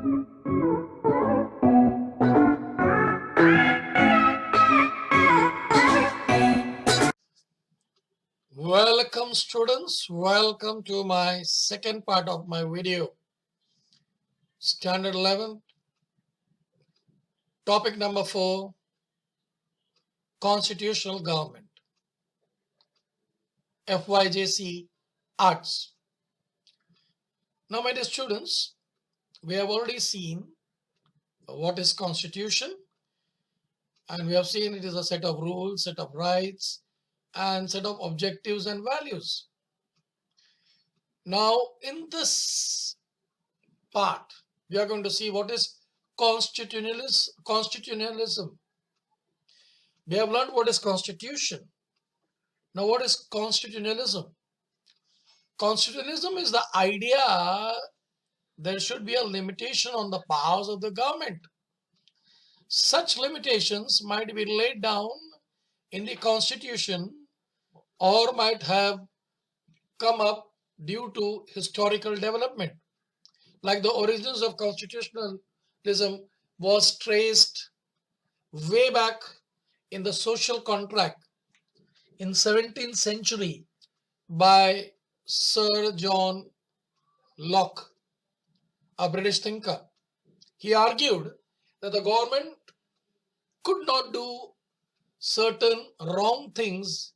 Welcome students, welcome to my second part of my video. Standard 11, topic number 4, Constitutional Government, FYJC Arts. Now my dear students, we have already seen what is Constitution, and we have seen it is a set of rules, set of rights, and set of objectives and values. Now in this part, we are going to see what is constitutionalism. We have learned what is constitution. Now what is constitutionalism? Constitutionalism is the idea there should be a limitation on the powers of the government. Such limitations might be laid down in the constitution or might have come up due to historical development. Like the origins of constitutionalism was traced way back in the social contract in 17th century by Sir John Locke, a British thinker. He argued that the government could not do certain wrong things.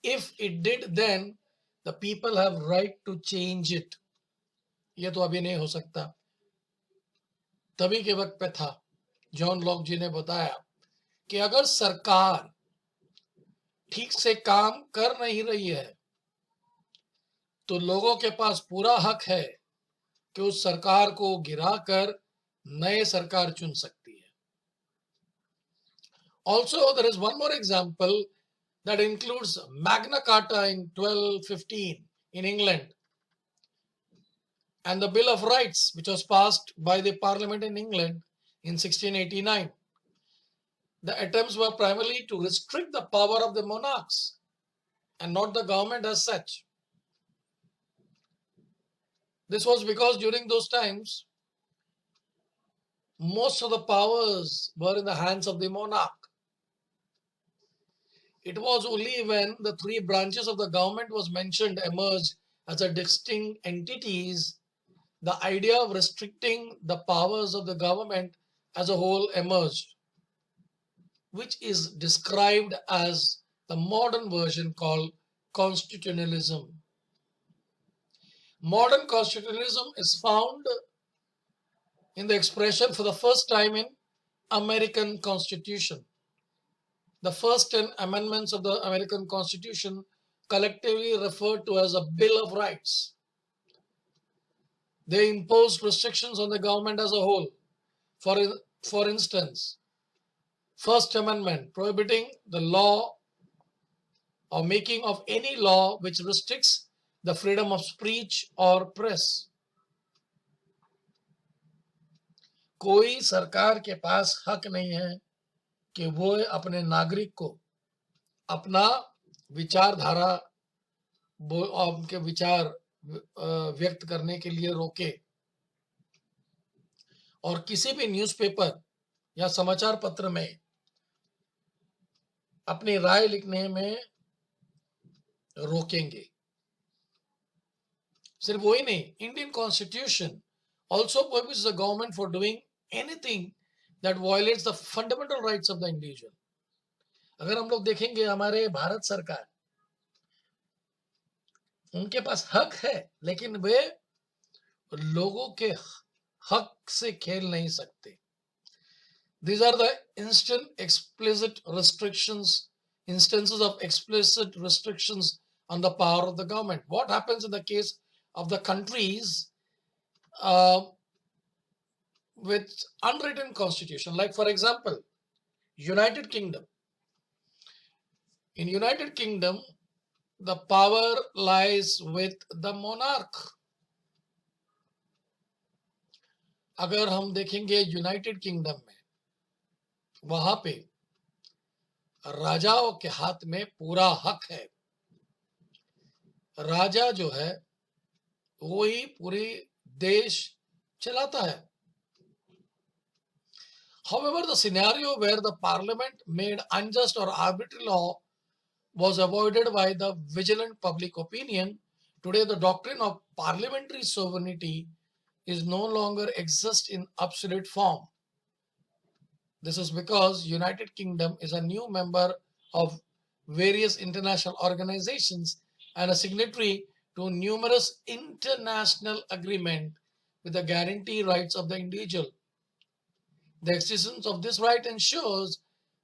If it did, then the people have right to change it. ये तो अभी नहीं हो सकता. तभी के वक्त पे था जॉन लॉक जी ने बताया कि अगर सरकार ठीक से काम कर नहीं रही है तो लोगों के पास पूरा हक है कि उस सरकार को गिराकर नए सरकार चुन सकती है. Also, there is one more example that includes Magna Carta in 1215 in England and the Bill of Rights, which was passed by the Parliament in England in 1689. The attempts were primarily to restrict the power of the monarchs and not the government as such. This was because during those times, most of the powers were in the hands of the monarch. It was only when the three branches of the government was mentioned emerged as a distinct entities, the idea of restricting the powers of the government as a whole emerged, which is described as the modern version called constitutionalism. Modern constitutionalism is found in the expression for the first time in American Constitution. The first 10 amendments of the American Constitution collectively referred to as a Bill of Rights. They imposed restrictions on the government as a whole. For instance, First Amendment prohibiting the law or making of any law which restricts the freedom of speech or press. कोई सरकार के पास हक नहीं है कि वो अपने नागरिक को अपना विचारधारा उनके विचार व्यक्त करने के लिए रोके और किसी भी न्यूज़पेपर या समाचार पत्र में अपनी राय लिखने में रोकेंगे. सिर्फ वही नहीं, Indian constitution also prohibits the government for doing anything that violates the fundamental rights of the individual. अगर हम लोग देखेंगे हमारे भारत सरकार, उनके पास हक है लेकिन वे लोगों के हक से खेल नहीं सकते. These are the instances of explicit restrictions on the power of the government. What happens in the case of the countries with unwritten constitution, like for example, United Kingdom. In United Kingdom, the power lies with the monarch. अगर हम देखेंगे United kingdom में, वहां पे राजाओं के हाथ में पूरा हक है. राजा जो है वही पूरी देश चलाता है. However, the scenario where the parliament made unjust or arbitrary law was avoided by the vigilant public opinion. Today, the doctrine of parliamentary sovereignty is no longer exist in absolute form. This is because United Kingdom is a new member of various international organizations and a signatory to numerous international agreements with the guarantee rights of the individual. The existence of this right ensures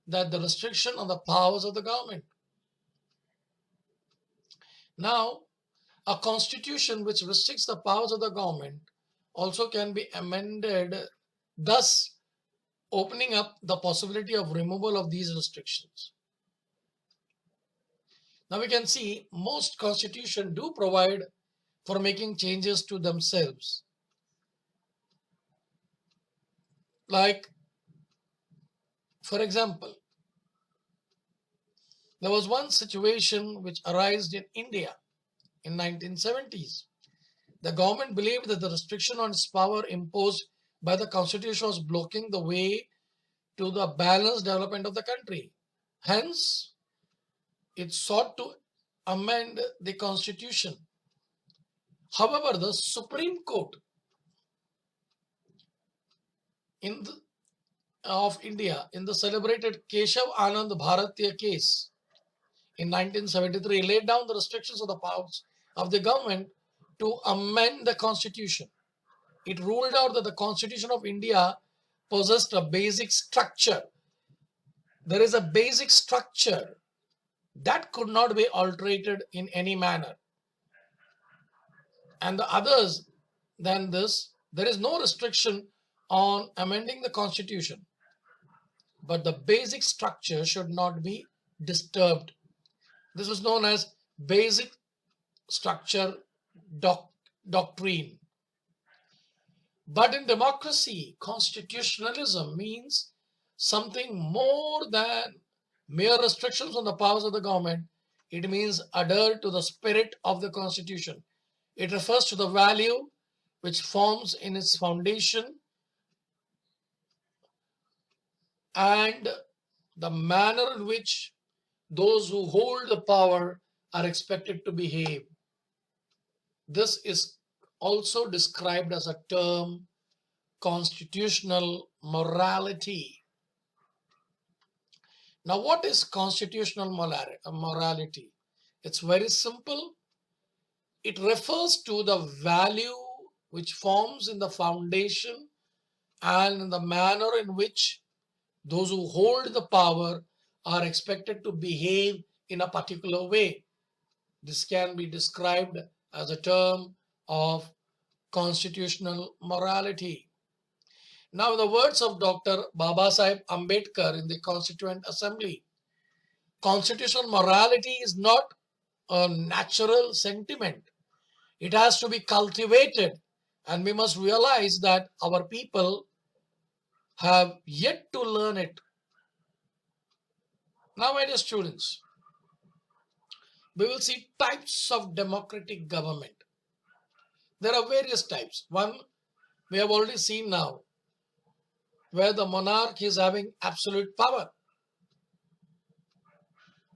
that the restriction on the powers of the government. Now, a constitution which restricts the powers of the government also can be amended, thus opening up the possibility of removal of these restrictions. Now we can see most constitutions do provide for making changes to themselves. Like, for example, there was one situation which arose in India in 1970s. The government believed that the restriction on its power imposed by the constitution was blocking the way to the balanced development of the country. Hence, it sought to amend the constitution. However, the Supreme Court of India in the celebrated Keshav Anand Bharatiya case in 1973 laid down the restrictions of the powers of the government to amend the constitution. It ruled out that the Constitution of India possessed a basic structure. There is a basic structure that could not be altered in any manner. And the others than this, there is no restriction on amending the constitution, but the basic structure should not be disturbed. This is known as basic structure doctrine. But in democracy, constitutionalism means something more than mere restrictions on the powers of the government. It means adhere to the spirit of the constitution. It refers to the value which forms in its foundation and the manner in which those who hold the power are expected to behave. This is also described as a term, constitutional morality. Now, what is constitutional morality? It's very simple. It refers to the value which forms in the foundation and in the manner in which those who hold the power are expected to behave in a particular way. This can be described as a term of constitutional morality. Now, in the words of Dr. Babasaheb Ambedkar in the Constituent Assembly, constitutional morality is not a natural sentiment. It has to be cultivated, and we must realize that our people have yet to learn it. Now, my dear students, we will see types of democratic government. There are various types. One we have already seen now, where the monarch is having absolute power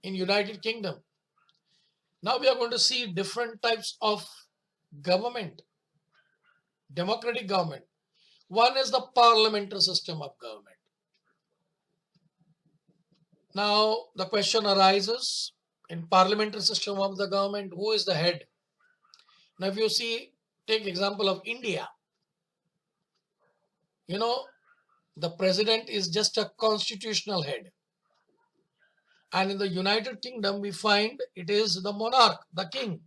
in United Kingdom. Now we are going to see different types of government, democratic government. One is the parliamentary system of government. Now the question arises, in parliamentary system of the government, who is the head? Now if you see, take example of India. You know, the president is just a constitutional head. And in the United Kingdom, we find it is the monarch, the king.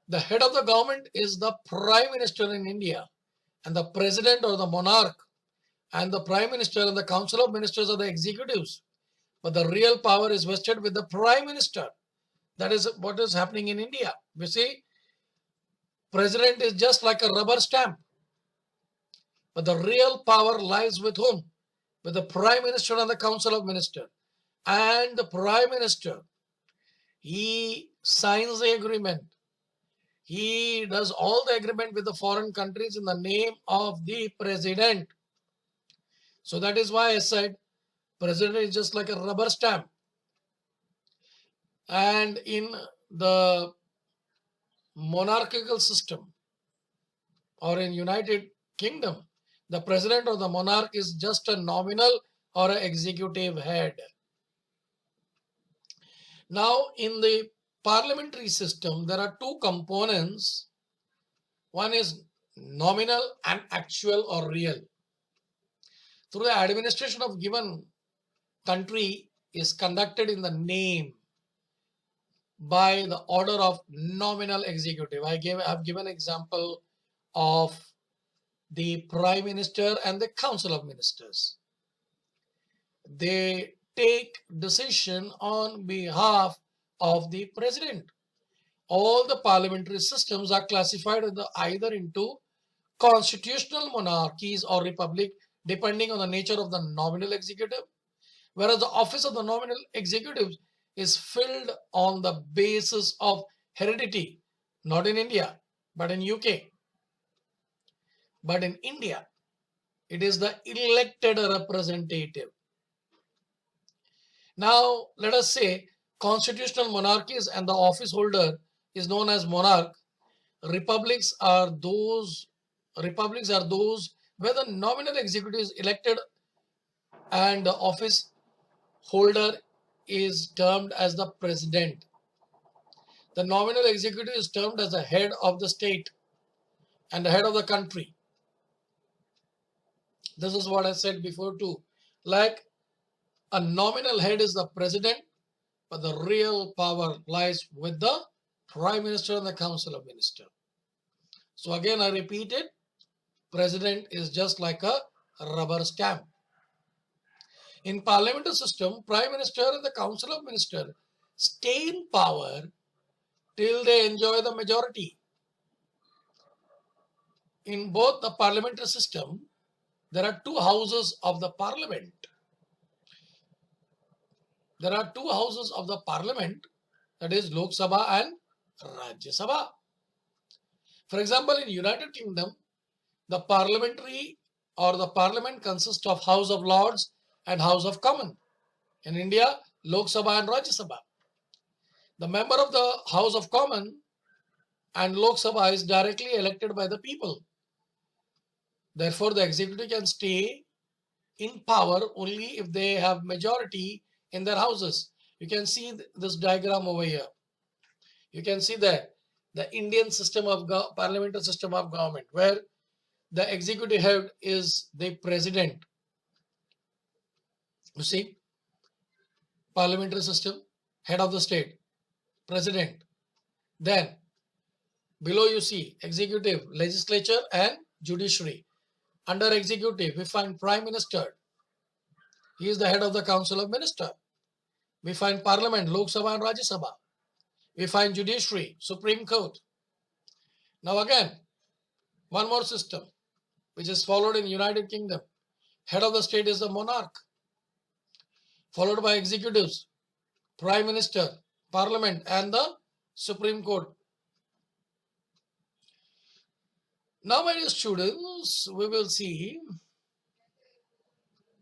The head of the government is the prime minister in India, and the president or the monarch and the prime minister and the council of ministers are the executives. But the real power is vested with the prime minister. That is what is happening in India. You see, president is just like a rubber stamp. But the real power lies with whom? With the prime minister and the council of ministers. And the prime minister, he signs the agreement. He does all the agreement with the foreign countries in the name of the president. So that is why I said president is just like a rubber stamp. And in the monarchical system or in United Kingdom, the president or the monarch is just a nominal or an executive head. Now, in the parliamentary system, there are two components. One is nominal and actual or real. Through the administration of given country is conducted in the name by the order of nominal executive. I have given example of the Prime Minister and the Council of Ministers. They take decision on behalf of the President. All the parliamentary systems are classified either into constitutional monarchies or republic, depending on the nature of the nominal executive, whereas the office of the nominal executive is filled on the basis of heredity, not in India, but in UK. But in India, it is the elected representative. Now, let us say constitutional monarchies and the office holder is known as monarch. Republics are those where the nominal executive is elected and the office holder is termed as the president. The nominal executive is termed as the head of the state and the head of the country. This is what I said before too. Like a nominal head is the president, but the real power lies with the Prime Minister and the Council of Ministers. So again, I repeat it. President is just like a rubber stamp. In parliamentary system, Prime Minister and the Council of Ministers stay in power till they enjoy the majority. In both the parliamentary system, there are two houses of the parliament. There are two houses of the parliament, that is Lok Sabha and Rajya Sabha. For example, in United Kingdom, the parliamentary or the parliament consists of House of Lords and House of Commons. In India, Lok Sabha and Rajya Sabha. The member of the House of Commons and Lok Sabha is directly elected by the people. Therefore, the executive can stay in power only if they have majority in their houses. You can see this diagram over here. You can see that the Indian system of parliamentary system of government, where the executive head is the president. You see, parliamentary system, head of the state, president. Then below you see executive, legislature and judiciary. Under executive, we find Prime Minister. He is the head of the Council of Ministers. We find Parliament, Lok Sabha and Rajya Sabha. We find judiciary, Supreme Court. Now again, one more system which is followed in United Kingdom. Head of the state is the monarch, followed by executives, Prime Minister, Parliament and the Supreme Court. Now, my dear students, we will see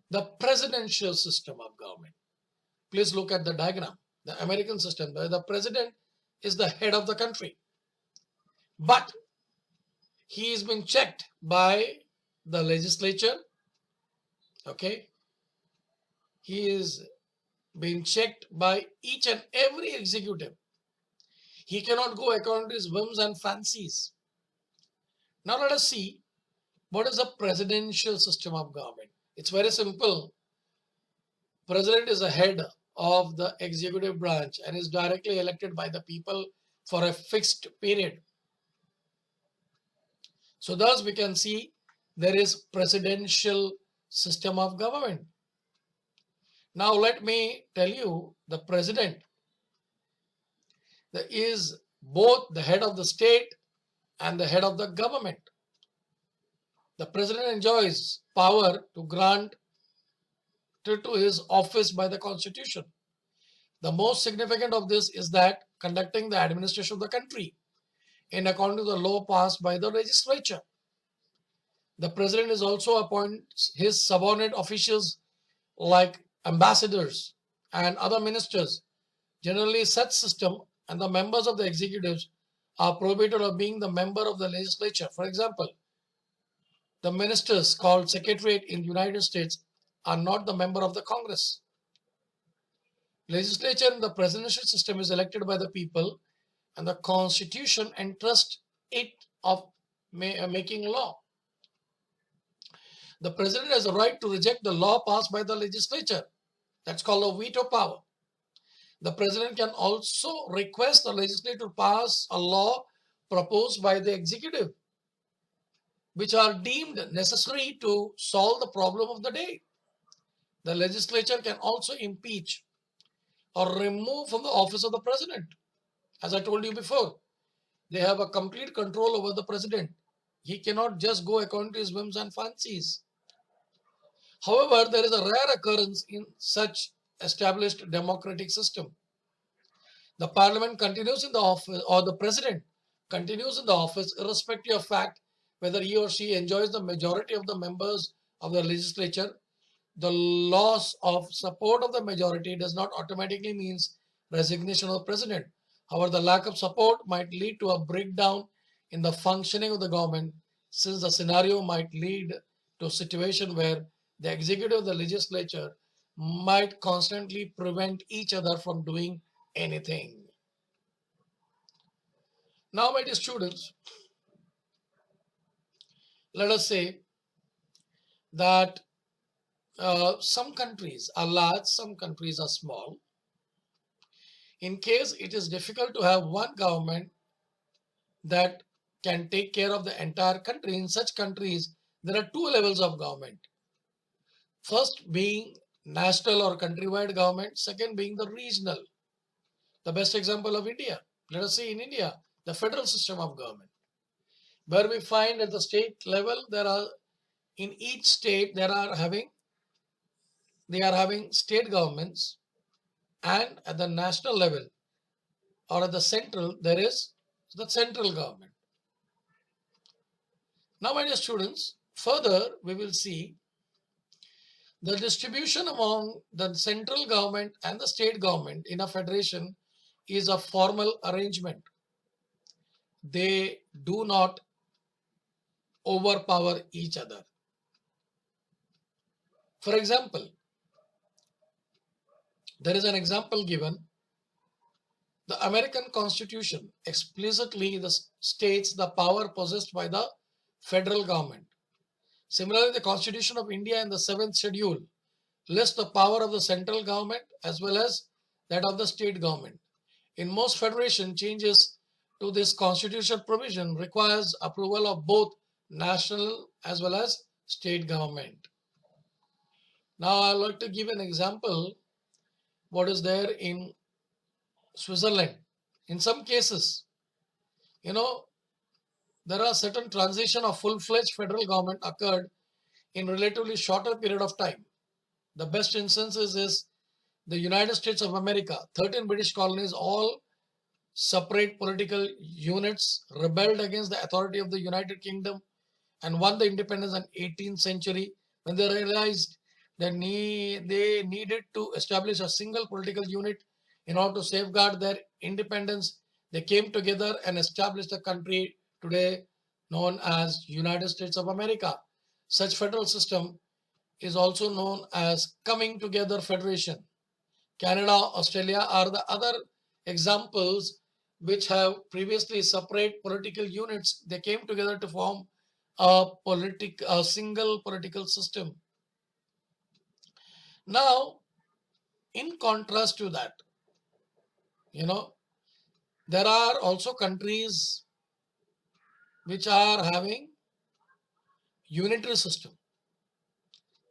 the presidential system of government. Please look at the diagram. The American system, where the president is the head of the country, but he is being checked by the legislature. Okay, he is being checked by each and every executive. He cannot go according to his whims and fancies. Now let us see what is the presidential system of government. It's very simple. President is the head of the executive branch and is directly elected by the people for a fixed period. So thus we can see there is presidential system of government. Now let me tell you, the president is both the head of the state and the head of the government. The president enjoys power to grant to his office by the constitution. The most significant of this is that conducting the administration of the country in accordance to the law passed by the legislature. The president is also appoints his subordinate officials like ambassadors and other ministers. Generally, such system and the members of the executives are prohibited of being the member of the legislature. For example, the ministers called secretariat in the United States are not the member of the Congress. Legislature in the presidential system is elected by the people, and the Constitution entrusts it of making law. The president has a right to reject the law passed by the legislature. That's called a veto power. The president can also request the legislature to pass a law proposed by the executive, which are deemed necessary to solve the problem of the day. The legislature can also impeach or remove from the office of the president. As I told you before, they have a complete control over the president. He cannot just go according to his whims and fancies. However, there is a rare occurrence in such established democratic system. The parliament continues in the office, or the president continues in the office, irrespective of fact whether he or she enjoys the majority of the members of the legislature. The loss of support of the majority does not automatically means resignation of the president. However, the lack of support might lead to a breakdown in the functioning of the government, since the scenario might lead to a situation where the executive of the legislature might constantly prevent each other from doing anything. Now, my dear students, let us say that some countries are large, some countries are small. In case it is difficult to have one government that can take care of the entire country, in such countries, there are two levels of government. First being national or countrywide government, second being the regional. The best example of India. Let us see in India, the federal system of government, where we find at the state level, there are in each state they are having state governments, and at the national level or at the central there is the central government. Now, my dear students, further we will see the distribution among the central government and the state government in a federation is a formal arrangement. They do not overpower each other. For example, there is an example given. The American Constitution explicitly states the power possessed by the federal government. Similarly, the Constitution of India in the 7th schedule lists the power of the central government as well as that of the state government. In most federation, changes to this constitutional provision requires approval of both national as well as state government. Now, I would like to give an example what is there in Switzerland. In some cases, there are certain transition of full-fledged federal government occurred in relatively shorter period of time. The best instances is the United States of America. 13 British colonies, all separate political units, rebelled against the authority of the United Kingdom and won the independence in 18th century when they realized that they needed to establish a single political unit in order to safeguard their independence. They came together and established a country today known as United States of America. Such federal system is also known as coming together federation. Canada, Australia are the other examples which have previously separate political units. They came together to form a single political system. Now, in contrast to that, there are also countries which are having unitary system.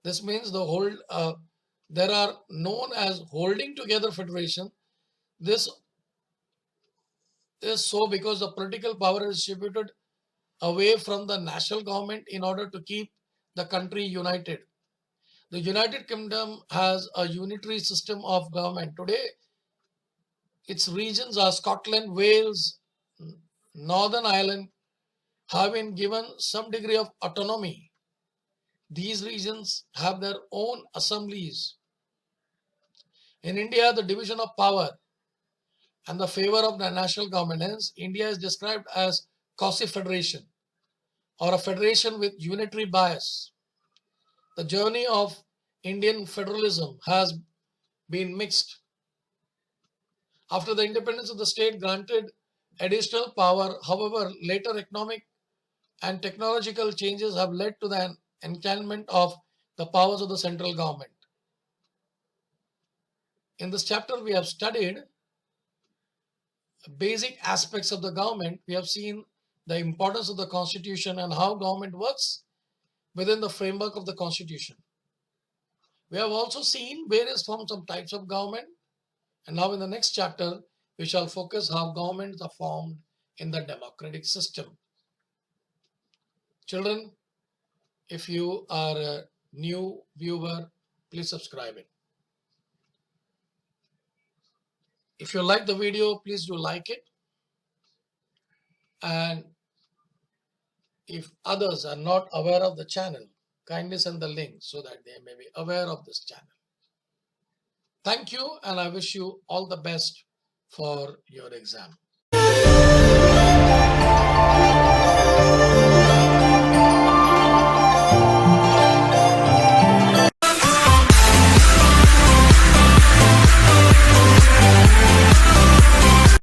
This means there are known as holding together federation. This is so because the political power is distributed away from the national government in order to keep the country united. The United Kingdom has a unitary system of government. Today, its regions are Scotland, Wales, Northern Ireland have been given some degree of autonomy. These regions have their own assemblies. In India, the division of power and the favor of the national government, hence India is described as quasi-federation or a federation with unitary bias. The journey of Indian federalism has been mixed. After the independence of the state granted additional power, however, later economic and technological changes have led to the encampment of the powers of the central government. In this chapter, we have studied basic aspects of the government. We have seen the importance of the constitution and how government works within the framework of the constitution. We have also seen various forms of types of government, and now in the next chapter we shall focus how governments are formed in the democratic system. Children, if you are a new viewer, please subscribe it. If you like the video, please do like it. And if others are not aware of the channel, kindly send the link so that they may be aware of this channel. Thank you, and I wish you all the best for your exam.